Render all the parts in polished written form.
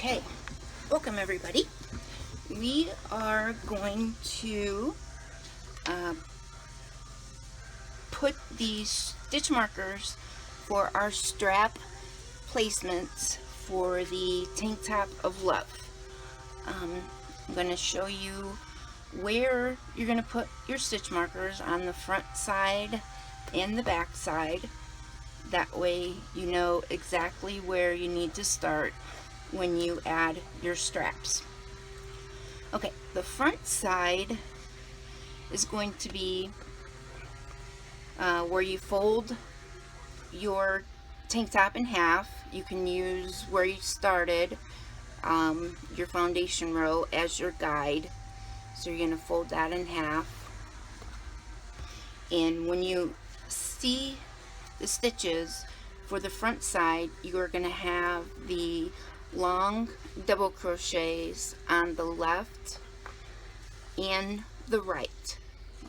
Okay, welcome everybody. We are going to put these stitch markers for our strap placements for the tank top of love. I'm going to show you where you're going to put your stitch markers on the front side and the back side. That way you know exactly where you need to start when you add your straps. Okay, the front side is going to be where you fold your tank top in half. You can use where you started, your foundation row, as your guide. So you're going to fold that in half. And when you see the stitches for the front side, you are going to have the long double crochets on the left and the right.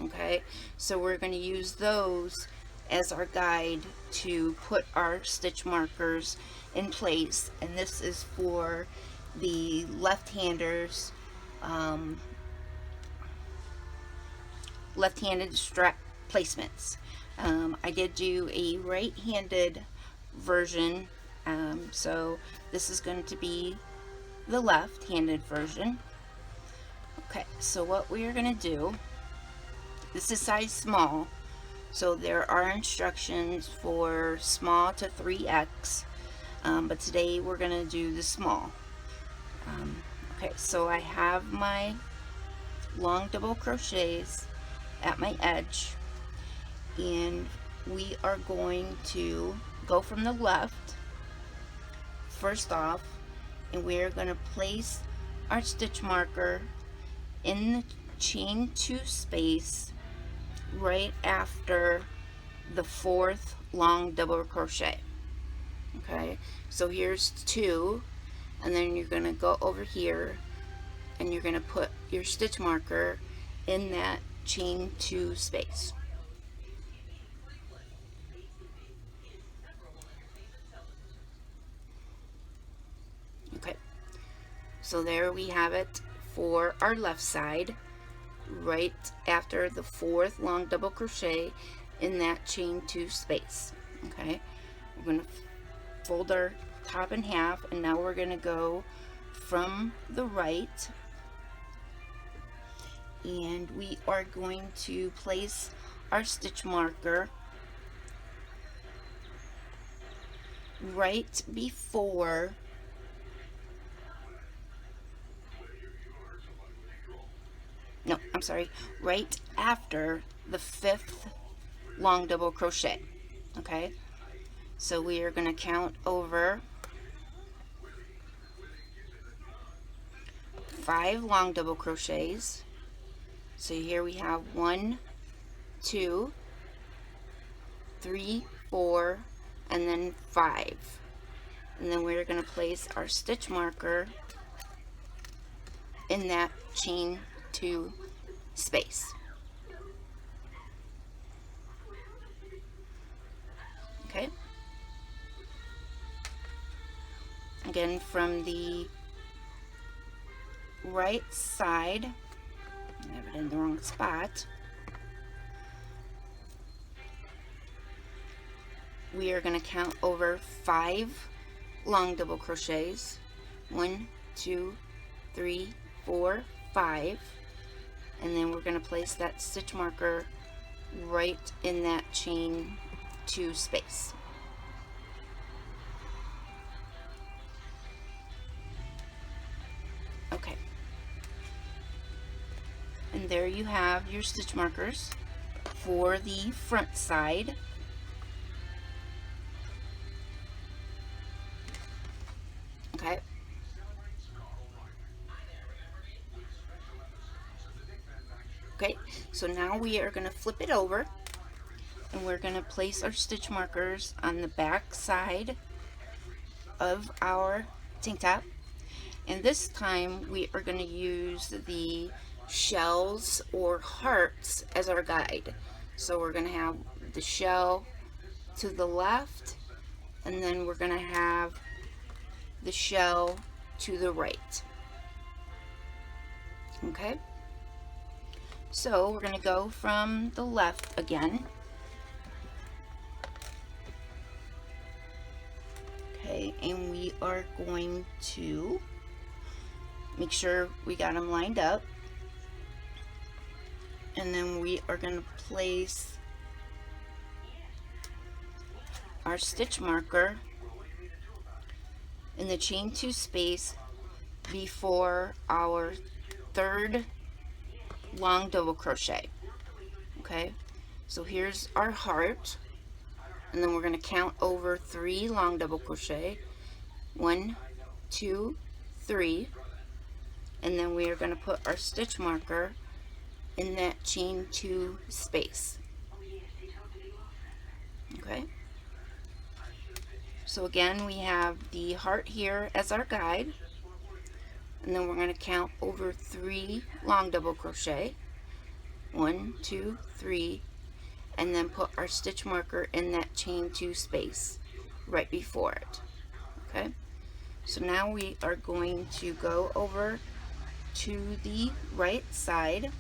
Okay, so we're going to use those as our guide to put our stitch markers in place, and this is for the left-handers, left-handed strap placements. I did do a right-handed version, so this is going to be the left-handed version. Okay, so what we are going to do, this is size small, so there are instructions for small to 3X, but today we're going to do the small. Okay, so I have my long double crochets at my edge, and we are going to go from the left first off, and we are going to place our stitch marker in the chain 2 space right after the 4th long double crochet. Okay, so here's 2, and then you're going to go over here and you're going to put your stitch marker in that chain 2 space. Okay, so there we have it for our left side, right after the 4th long double crochet in that chain 2 space. Okay, we're going to fold our top in half, and now we're going to go from the right, and we are going to place our stitch marker right before right after the 5th long double crochet. Okay, so we are going to count over 5 long double crochets. So here we have 1, 2, 3, 4, and then 5. And then we're going to place our stitch marker in that chain 2 space. Okay, again from the right side, I have it in the wrong spot, we are going to count over 5 long double crochets. 1, 2, 3, 4, 5, and then we're going to place that stitch marker right in that chain 2 space. Okay, and there you have your stitch markers for the front side. Okay, okay, so now we are going to flip it over, and we're going to place our stitch markers on the back side of our tank top, and this time we are going to use the shells or hearts as our guide. So we're going to have the shell to the left, and then we're going to have the shell to the right. Okay, so we're going to go from the left again. Okay, and we are going to make sure we got them lined up, and then we are going to place our stitch marker in the chain 2 space before our third long double crochet. Okay, so here's our heart, and then we're going to count over 3 long double crochet, 1, 2, 3, and then we are going to put our stitch marker in that chain 2 space. Okay, so again we have the heart here as our guide, and then we're going to count over 3 long double crochet, 1, 2, 3, and then put our stitch marker in that chain 2 space right before it. Okay, so now we are going to go over to the right side,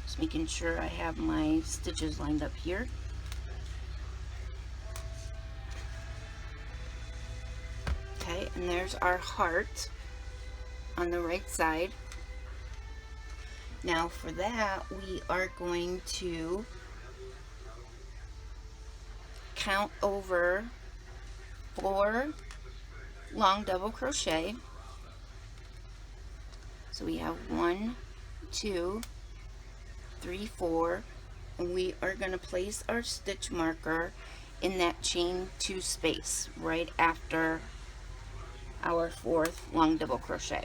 just making sure I have my stitches lined up here. Okay, and there's our heart on the right side. Now for that, we are going to count over 4 long double crochet. So we have 1, 2, 3, 4, and we are going to place our stitch marker in that chain 2 space right after our 4th long double crochet.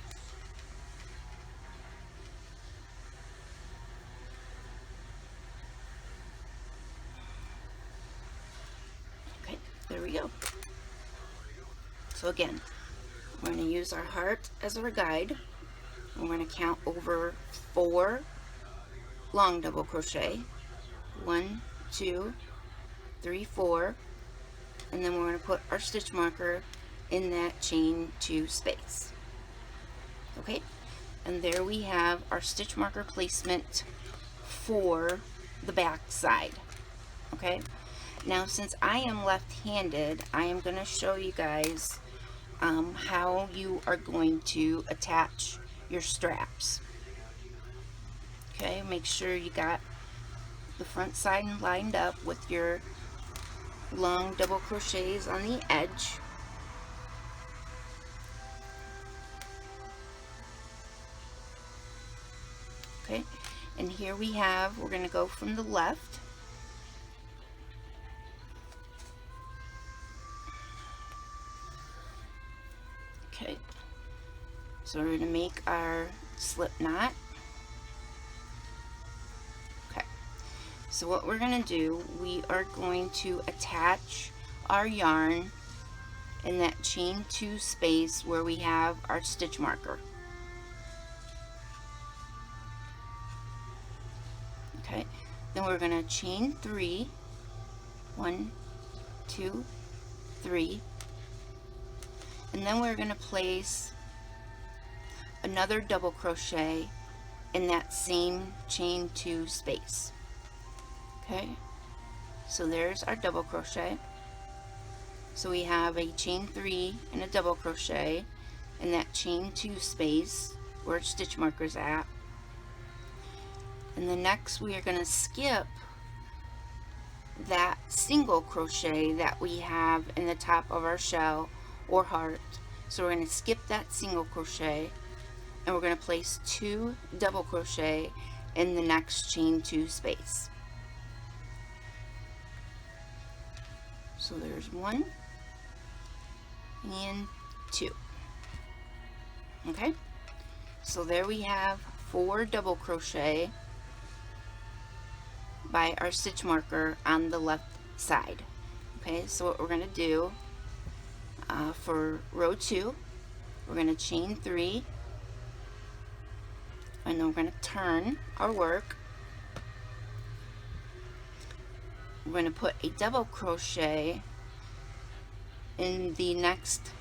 Okay, there we go. So again, we're going to use our heart as our guide. We're going to count over 4 long double crochet, 1, 2, 3, 4, and then we're going to put our stitch marker in that chain 2 space. Okay, and there we have our stitch marker placement for the back side. Okay, now since I am left-handed, I am going to show you guys how you are going to attach your straps. Okay, make sure you got the front side lined up with your long double crochets on the edge. Okay, and here we have, we're going to go from the left. Okay, so we're going to make our slip knot. Okay, so what we're going to do, we are going to attach our yarn in that chain 2 space where we have our stitch marker. Okay, then we're going to chain 3, 1, 2, 3, and then we're going to place another double crochet in that same chain 2 space. Okay, so there's our double crochet. So we have a chain 3 and a double crochet in that chain 2 space where stitch marker's at. And then next we are going to skip that single crochet that we have in the top of our shell or heart. So we're going to skip that single crochet, and we're going to place 2 double crochet in the next chain 2 space. So there's 1 and 2. Okay, so there we have 4 double crochet by our stitch marker on the left side. Okay, so what we're going to do for row 2, we're going to chain 3, and then we're going to turn our work, we're going to put a double crochet in the next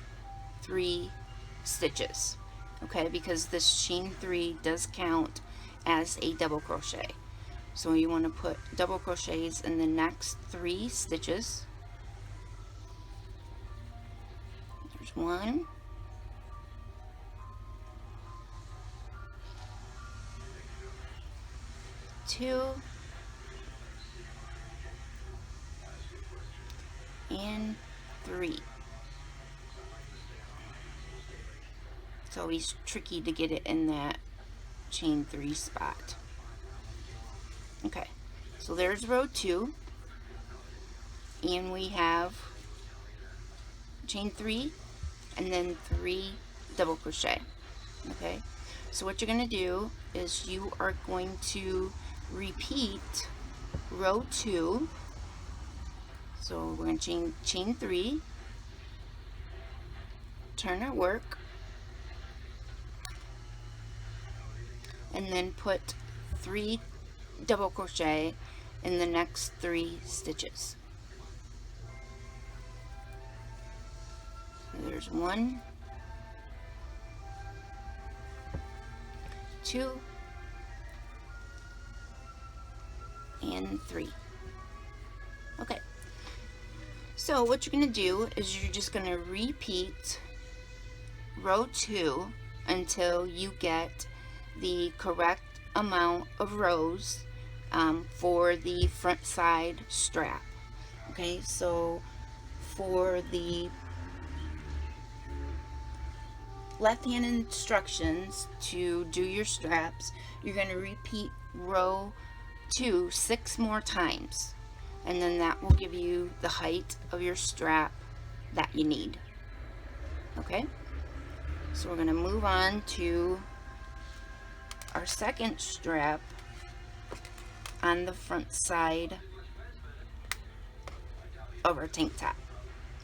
3 stitches, okay, because this chain 3 does count as a double crochet. So you want to put double crochets in the next 3 stitches. There's 1, 2, and 3. It's always tricky to get it in that chain 3 spot. Okay, so there's row 2, and we have chain 3 and then 3 double crochet. Okay, so what you're going to do is you are going to repeat row 2. So we're going to chain 3, turn our work, and then put 3 double crochet in the next 3 stitches. So there's 1, 2, and 3. Okay, so what you're going to do is you're just going to repeat row 2 until you get the correct amount of rows for the front side strap. Okay, so for the left-hand instructions to do your straps, you're going to repeat row 2 6 more times, and then that will give you the height of your strap that you need. Okay, so we're going to move on to our second strap on the front side of our tank top.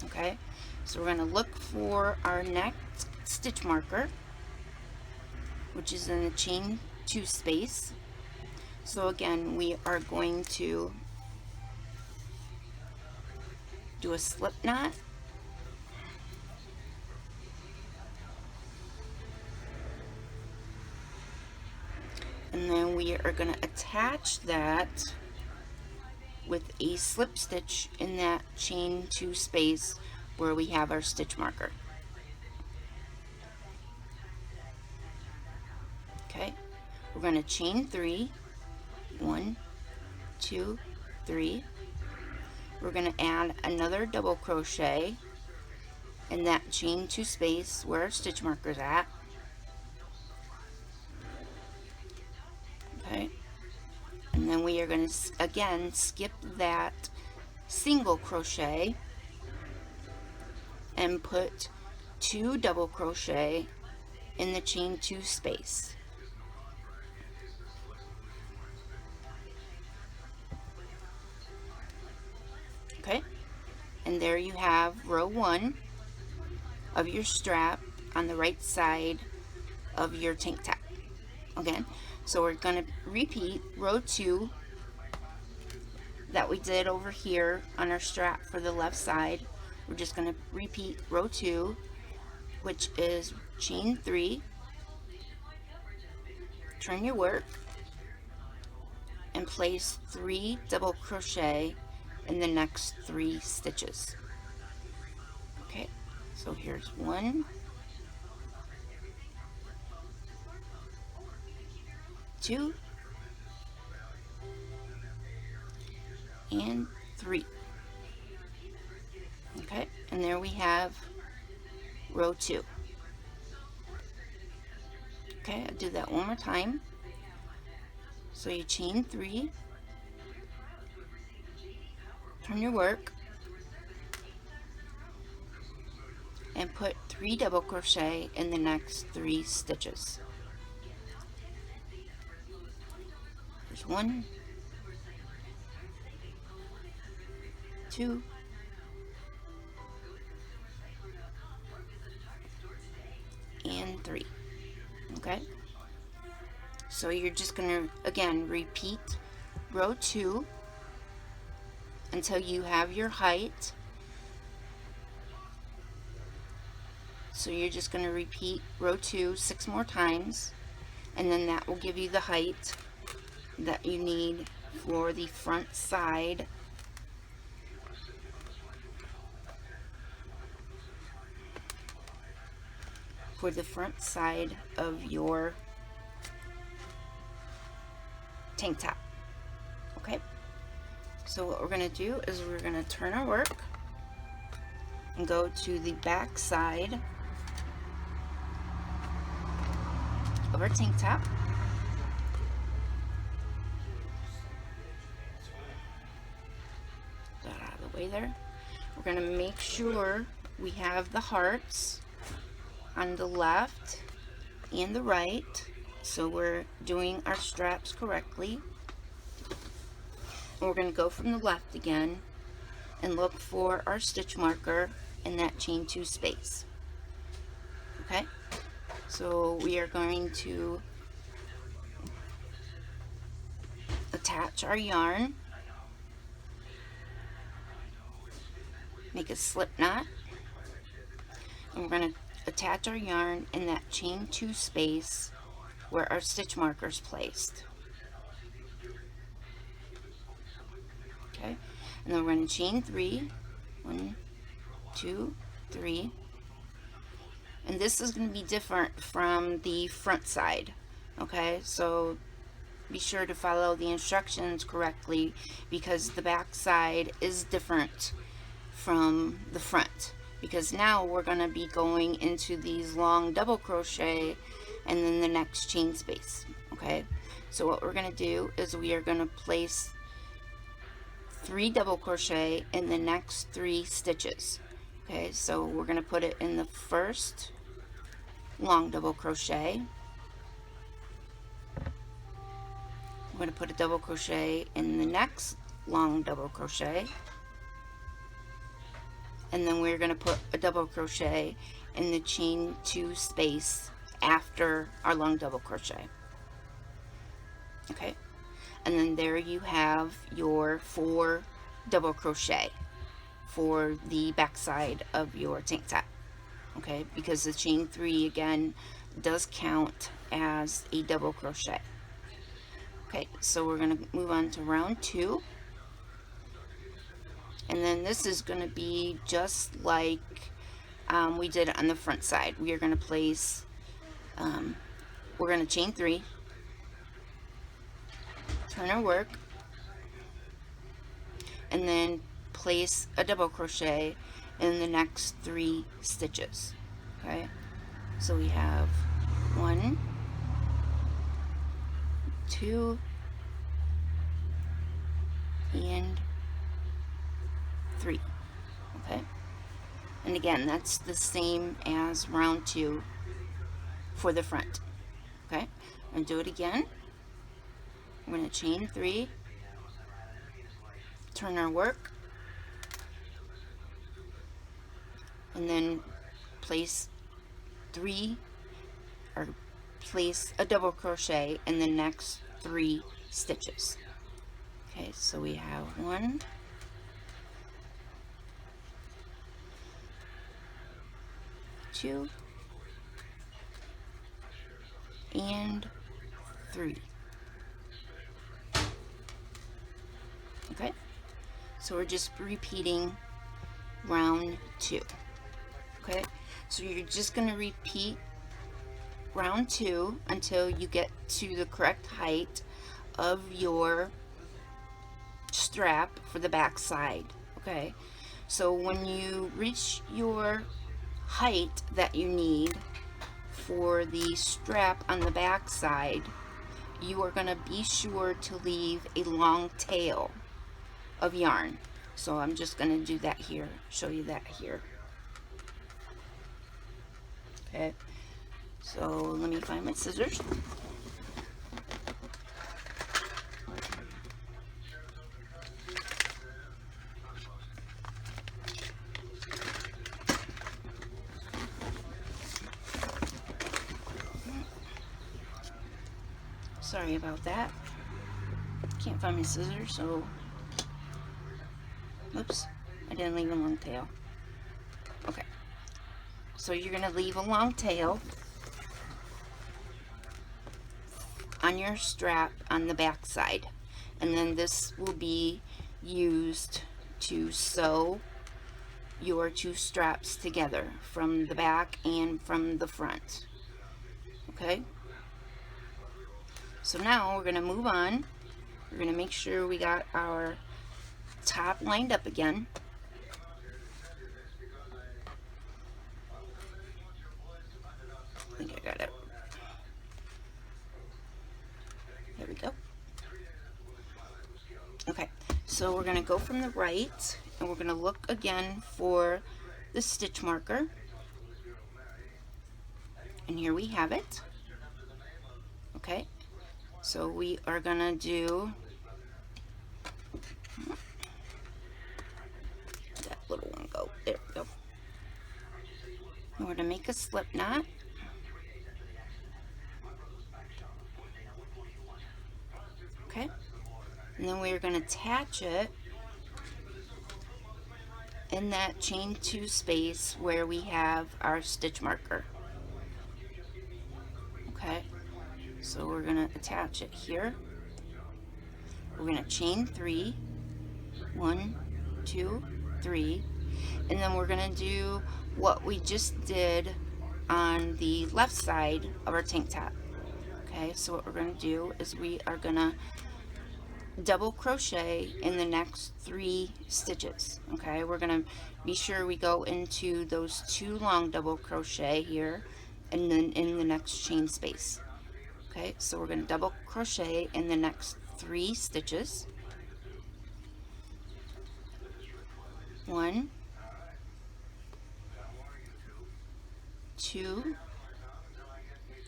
Okay, so we're going to look for our next stitch marker, which is in the chain 2 space. So again, we are going to do a slip knot, and then we are going to attach that with a slip stitch in that chain 2 space where we have our stitch marker. Okay, we're going to chain 3, 1, 2, 3. We're going to add another double crochet in that chain 2 space where our stitch marker is at. Okay, and then we are going to again skip that single crochet and put 2 double crochet in the chain 2 space. Okay, and there you have row 1 of your strap on the right side of your tank top. Again, so we're going to repeat row 2 that we did over here on our strap for the left side. We're just going to repeat row 2, which is chain 3, turn your work, and place 3 double crochet in the next 3 stitches. Okay, so here's 1, 2, and 3. Okay, and there we have row 2. Okay, I'll do that one more time. So you chain 3, turn your work, and put 3 double crochet in the next 3 stitches. There's 1, 2, and 3. Okay, so you're just going to again repeat row 2 until you have your height. So you're just going to repeat row 2 6 more times, and then that will give you the height that you need for the front side. For the front side of your tank top. Okay, so what we're going to do is we're going to turn our work and go to the back side of our tank top. Get that out of the way there. We're going to make sure we have the hearts on the left and the right, so we're doing our straps correctly. And we're going to go from the left again and look for our stitch marker in that chain 2 space. Okay, so we are going to attach our yarn, make a slip knot, and we're going to attach our yarn in that chain 2 space where our stitch marker is placed. Okay, and then we're going to chain 3, 1, 2, 3, and this is going to be different from the front side. Okay, so be sure to follow the instructions correctly, because the back side is different from the front, because now we're going to be going into these long double crochet and then the next chain space. Okay, so what we're going to do is we are going to place 3 double crochet in the next 3 stitches. Okay, so we're going to put it in the first long double crochet. We're going to put a double crochet in the next long double crochet, and then we're going to put a double crochet in the chain 2 space after our long double crochet. Okay, and then there you have your 4 double crochet for the back side of your tank top. Okay, because the chain 3 again does count as a double crochet. Okay, so we're going to move on to round 2. And then this is going to be just like we did it on the front side. We are going to place, we're going to chain 3, turn our work, and then place a double crochet in the next 3 stitches. Okay, so we have 1, 2, and 3. Okay, and again that's the same as round 2 for the front. Okay, I'm going to do it again. We're going to chain 3, turn our work, and then place 3 or place a double crochet in the next 3 stitches. Okay, so we have 1, 2, and 3. Okay, so we're just repeating round 2. Okay, so you're just going to repeat round 2 until you get to the correct height of your strap for the back side. Okay, so when you reach your height that you need for the strap on the back side, you are going to be sure to leave a long tail of yarn. So I'm just going to do that here, show you that here. Okay, so let me find my scissors. Sorry about that. Can't find my scissors, so Oops, I didn't leave a long tail. Okay, so you're going to leave a long tail on your strap on the back side, and then this will be used to sew your two straps together from the back and from the front. Okay, so now we're going to move on. We're going to make sure we got our top lined up again. I think I got it. There we go. Okay, so we're going to go from the right, and we're going to look again for the stitch marker. And here we have it. Okay, so we are going to do that little one go. There we go. And we're going to make a slip knot. Okay, and then we're going to attach it in that chain 2 space where we have our stitch marker. Okay, so we're going to attach it here. We're going to chain 3, 1, 2, 3, and then we're going to do what we just did on the left side of our tank top. Okay, so what we're going to do is we are going to double crochet in the next 3 stitches. Okay, we're going to be sure we go into those 2 long double crochet here and then in the next chain space. Okay, so we're going to double crochet in the next 3 stitches. 1, 2,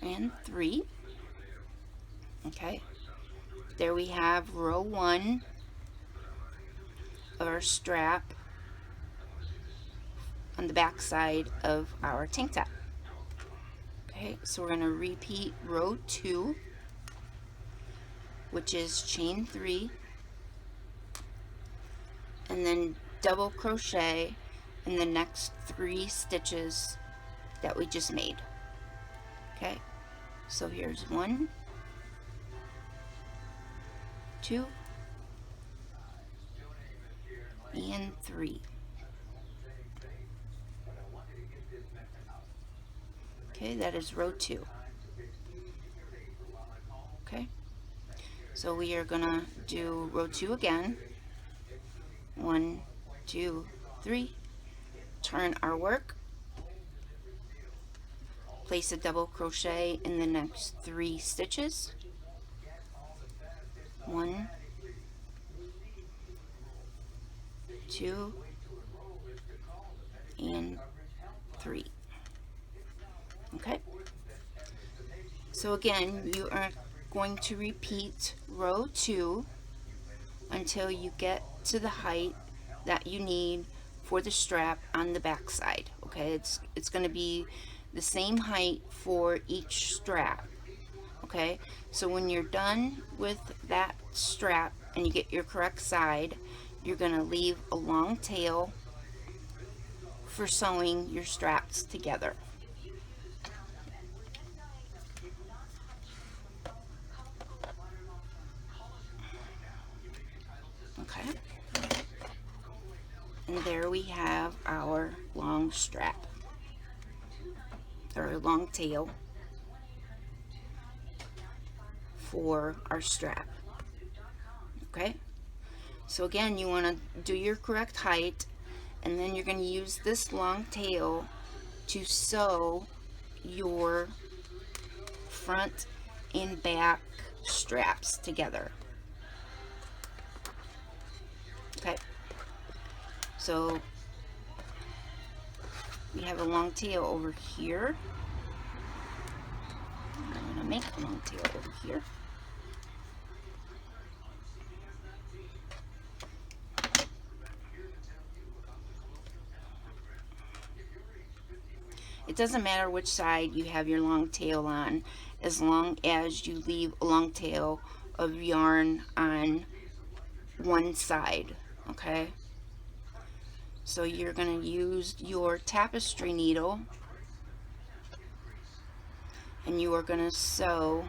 and 3. Okay, there we have row 1 of our strap on the back side of our tank top. Okay, so we're going to repeat row 2, which is chain 3, and then double crochet in the next 3 stitches that we just made. Okay, so here's 1, 2, and 3. Okay, that is row 2. Okay, so we are gonna do row 2 again. 1, 2, 3. Turn our work. Place a double crochet in the next 3 stitches. 1, 2, and 3. Okay, so again, you are going to repeat row 2 until you get to the height that you need for the strap on the back side. Okay, it's going to be the same height for each strap. Okay, so when you're done with that strap and you get your correct side, you're going to leave a long tail for sewing your straps together. Okay, and there we have our long strap, or long tail for our strap. Okay, so again, you want to do your correct height, and then you're going to use this long tail to sew your front and back straps together. Okay, so we have a long tail over here. I'm going to make a long tail over here. It doesn't matter which side you have your long tail on, as long as you leave a long tail of yarn on one side. Okay, So you're going to use your tapestry needle and you are going to sew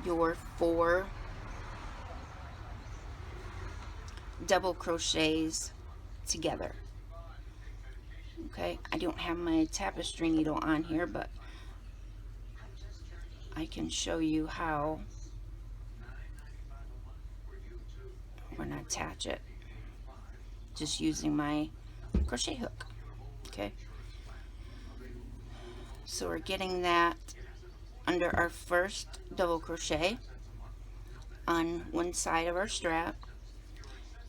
your 4 double crochets together. Okay, I don't have my tapestry needle on here, but I can show you how we're going to attach it just using my crochet hook. Okay, so we're getting that under our first double crochet on one side of our strap,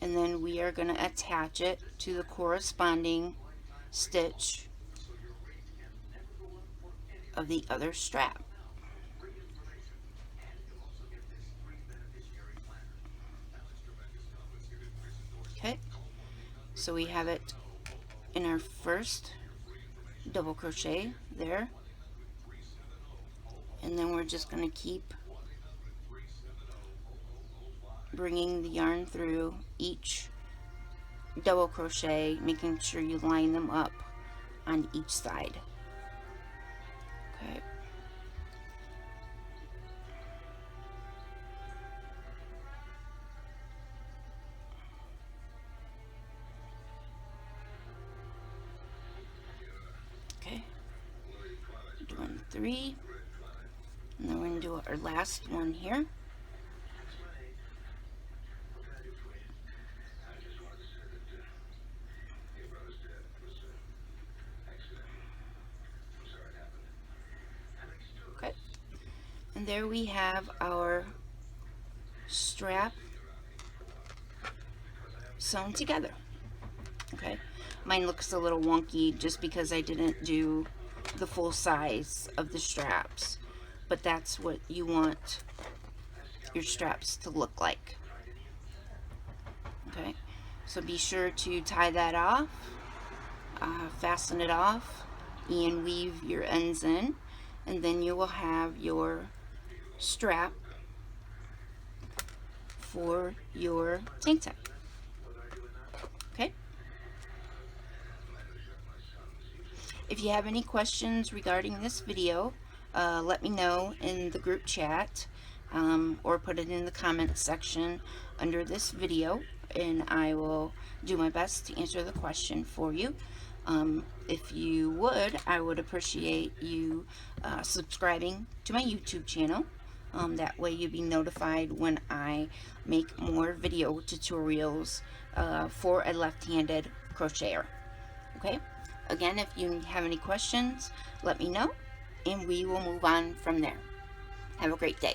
and then we are going to attach it to the corresponding stitch of the other strap. Okay, so we have it in our first double crochet there, and then we're just going to keep bringing the yarn through each double crochet, making sure you line them up on each side. Okay. Okay. Doing 3, and then we're going to do our last one here. Okay. And there we have our strap sewn together. Okay, mine looks a little wonky just because I didn't do the full size of the straps, but that's what you want your straps to look like. Okay, so be sure to tie that off, fasten it off, and weave your ends in, and then you will have your strap for your tank top. Okay. If you have any questions regarding this video, let me know in the group chat, or put it in the comments section under this video, and I will do my best to answer the question for you. If you would, I would appreciate you subscribing to my YouTube channel. That way you'll be notified when I make more video tutorials for a left-handed crocheter. Okay? Again, if you have any questions, let me know, and we will move on from there. Have a great day.